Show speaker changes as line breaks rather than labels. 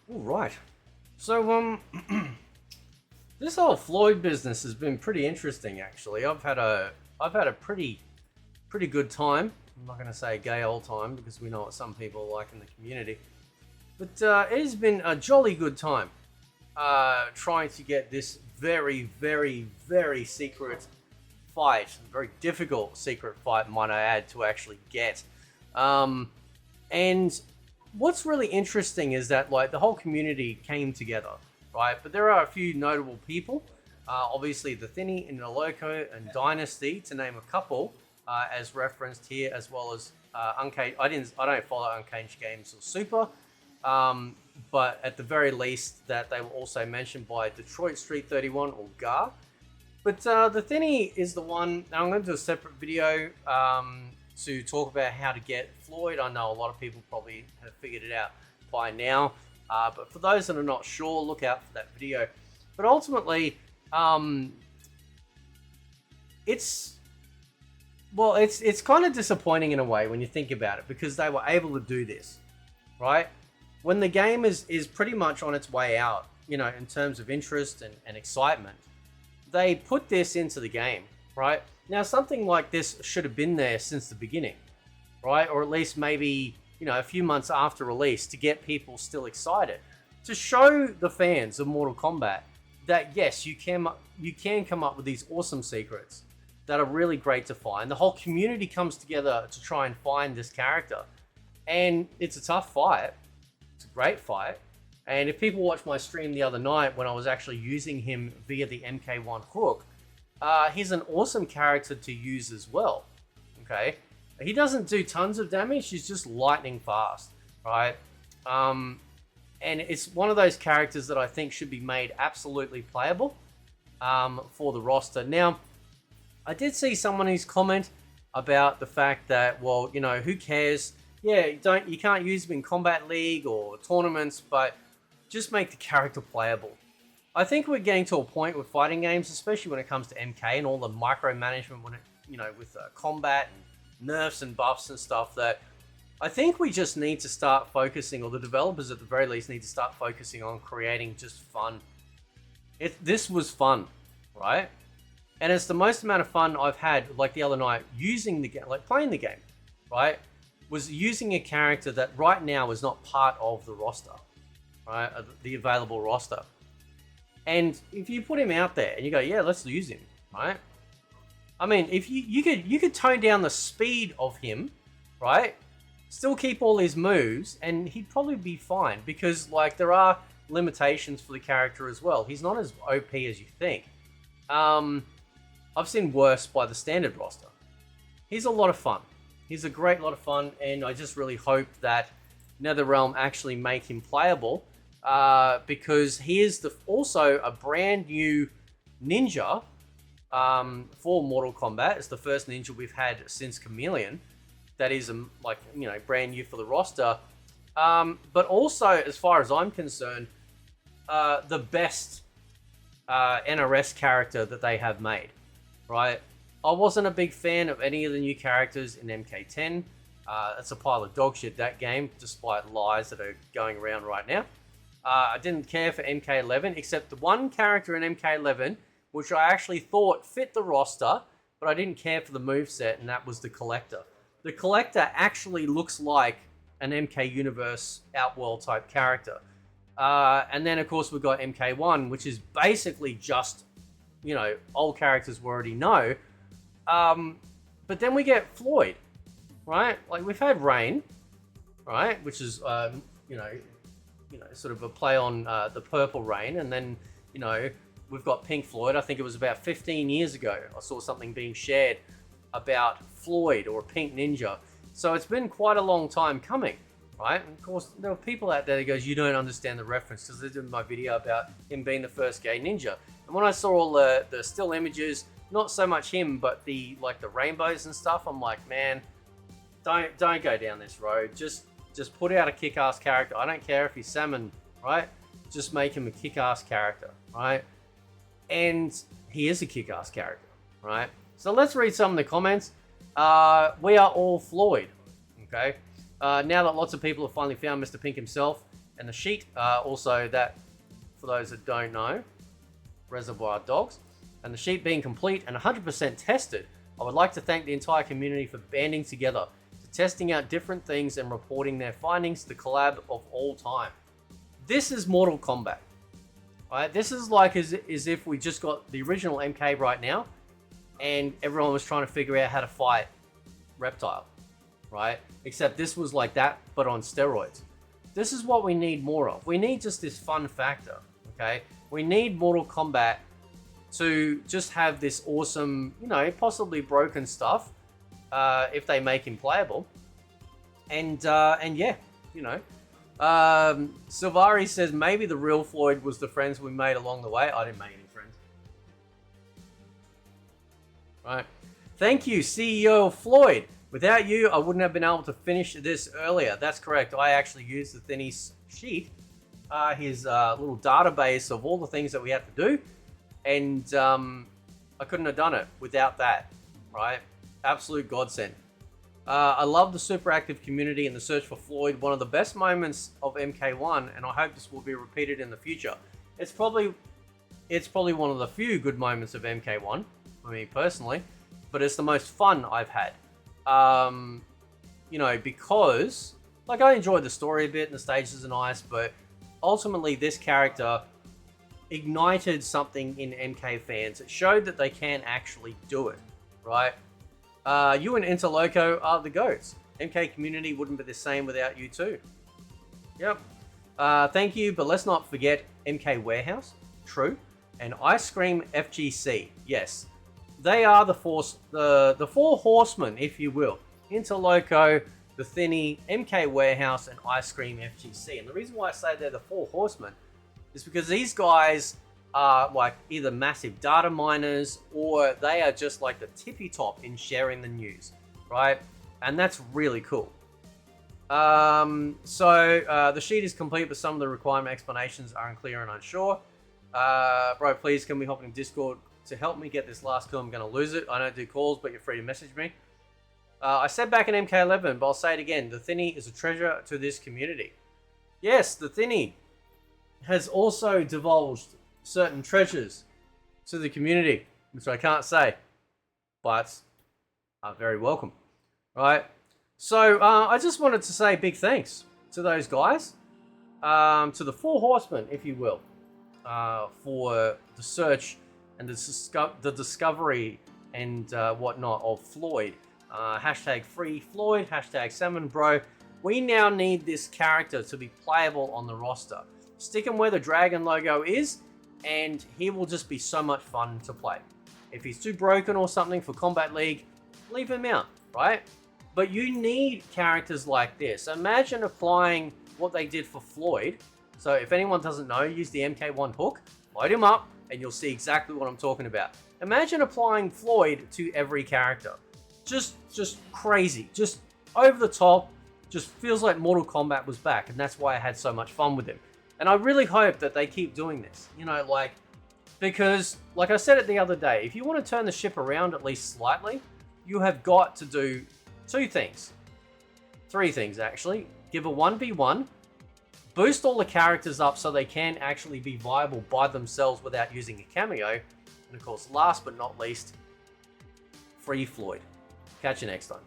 All right. So this whole Floyd business has been pretty interesting. Actually, I've had a pretty good time. I'm not going to say gay old time because we know what some people like in the community, but it has been a jolly good time trying to get this very secret fight, very difficult secret fight, might I add, to actually get. And what's really interesting is that like the whole community came together, right? But there are a few notable people. Obviously, the Thinny, Inoloco, and Dynasty, to name a couple, as referenced here, as well as Uncaged. I don't follow Uncaged Games or Super, but at the very least, that they were also mentioned by Detroit Street 31 or GAR. But the Thinny is the one. Now I'm going to do a separate video to talk about how to get Floyd. I know a lot of people probably have figured it out by now, but for those that are not sure, look out for that video. But ultimately, it's kind of disappointing in a way when you think about it, because they were able to do this, right? When the game is pretty much on its way out, you know, in terms of interest and excitement, they put this into the game, right? Now, something like this should have been there since the beginning, right? Or at least maybe, you know, a few months after release to get people still excited. To show the fans of Mortal Kombat that, yes, you can come up with these awesome secrets that are really great to find. The whole community comes together to try and find this character. And it's a tough fight. It's a great fight. And if people watched my stream the other night when I was actually using him via the MK1 hook, he's an awesome character to use as well, okay? He doesn't do tons of damage, he's just lightning fast, right? And it's one of those characters that I think should be made absolutely playable for the roster. Now, I did see someone who's comment about the fact that, well, you know, who cares? Yeah, you can't use him in Combat League or tournaments, but just make the character playable. I think we're getting to a point with fighting games, especially when it comes to MK and all the micromanagement, when it, you know, with combat and nerfs and buffs and stuff, that I think we just need to start focusing, or the developers at the very least need to start focusing on creating just fun. This was fun, right? And it's the most amount of fun I've had, like the other night, using the game, like playing the game, right? Was using a character that right now is not part of the roster, right? The available roster. And if you put him out there and you go, yeah, let's use him, right? I mean, if you could tone down the speed of him, right? Still keep all his moves, and he'd probably be fine, because like there are limitations for the character as well. He's not as OP as you think. I've seen worse by the standard roster. He's a lot of fun. He's a great lot of fun, and I just really hope that NetherRealm actually make him playable, because he is also a brand new ninja for Mortal Kombat. It's the first ninja we've had since Chameleon that is like, you know, brand new for the roster. But also, as far as I'm concerned, the best NRS character that they have made, right? I wasn't a big fan of any of the new characters in MK10. It's a pile of dog shit, that game, despite lies that are going around right now. I didn't care for MK11, except the one character in MK11, which I actually thought fit the roster, but I didn't care for the moveset, and that was the Collector. The Collector actually looks like an MK Universe Outworld type character. And then, of course, we've got MK1, which is basically just, you know, old characters we already know. But then we get Floyd, right? Like, we've had Rain, right? Which is, you know, sort of a play on the purple Rain. And then, you know, we've got Pink Floyd. I think it was about 15 years ago. I saw something being shared about Floyd or a Pink Ninja. So it's been quite a long time coming, right? And of course, there were people out there that goes, you don't understand the reference, because they did my video about him being the first gay ninja. And when I saw all the still images, not so much him, but the rainbows and stuff, I'm like, man, don't go down this road. Just put out a kick-ass character. I don't care if he's salmon, right? Just make him a kick-ass character, right? And he is a kick-ass character, right? So let's read some of the comments. We are all Floyd, okay? Now that lots of people have finally found Mr. Pink himself, And the sheet, also that, for those that don't know, Reservoir Dogs, and the sheet being complete and 100% tested, I would like to thank the entire community for banding together, to testing out different things and reporting their findings, the collab of all time. This is Mortal Kombat, right? This is like as if we just got the original MK right now, and everyone was trying to figure out how to fight Reptile, right? Except this was like that, but on steroids. This is what we need more of. We need just this fun factor, okay? We need Mortal Kombat to just have this awesome, you know, possibly broken stuff, if they make him playable. And yeah, you know. Silvari says, maybe the real Floyd was the friends we made along the way. I didn't make any friends. Right. Thank you, CEO of Floyd. Without you, I wouldn't have been able to finish this earlier. That's correct. I actually used the Thinny sheet, his little database of all the things that we had to do. And I couldn't have done it without that, right? Absolute godsend. I love the super active community and the search for Floyd. One of the best moments of MK1, and I hope this will be repeated in the future. It's probably one of the few good moments of MK1 for me personally, but it's the most fun I've had. You know, because like I enjoyed the story a bit and the stages are nice, but ultimately this character ignited something in MK fans. It showed that they can actually do it, right? You and Interloco are the GOATs. MK community wouldn't be the same without you too. Yep. Thank you, but let's not forget MK Warehouse, true, and Ice Cream FGC, yes. They are the four horsemen, if you will. Interloco, the Thinny, MK Warehouse, and Ice Cream FGC. And the reason why I say they're the four horsemen is because these guys are like either massive data miners or they are just like the tippy top in sharing the news, right? And that's really cool. The sheet is complete, but some of the requirement explanations are unclear and unsure. Bro, please can we hop in Discord to help me get this last kill? I'm going to lose it. I don't do calls, but you're free to message me. I said back in MK11, but I'll say it again. The Thinny is a treasure to this community. Yes, the Thinny has also divulged certain treasures to the community, which I can't say, but are very welcome, right? So I just wanted to say big thanks to those guys, to the four horsemen, if you will, for the search and the discovery and whatnot of Floyd. Hashtag free Floyd, hashtag salmon bro. We now need this character to be playable on the roster. Stick him where the dragon logo is, and he will just be so much fun to play. If he's too broken or something for Combat League, leave him out, right? But you need characters like this. Imagine applying what they did for Floyd. So if anyone doesn't know, use the MK1 hook, load him up, and you'll see exactly what I'm talking about. Imagine applying Floyd to every character. Just crazy, just over the top, just feels like Mortal Kombat was back, and that's why I had so much fun with him. And I really hope that they keep doing this, you know, like, because, like I said it the other day, if you want to turn the ship around at least slightly, you have got to do three things, actually. Give a 1v1, boost all the characters up so they can actually be viable by themselves without using a cameo, and of course, last but not least, free Floyd. Catch you next time.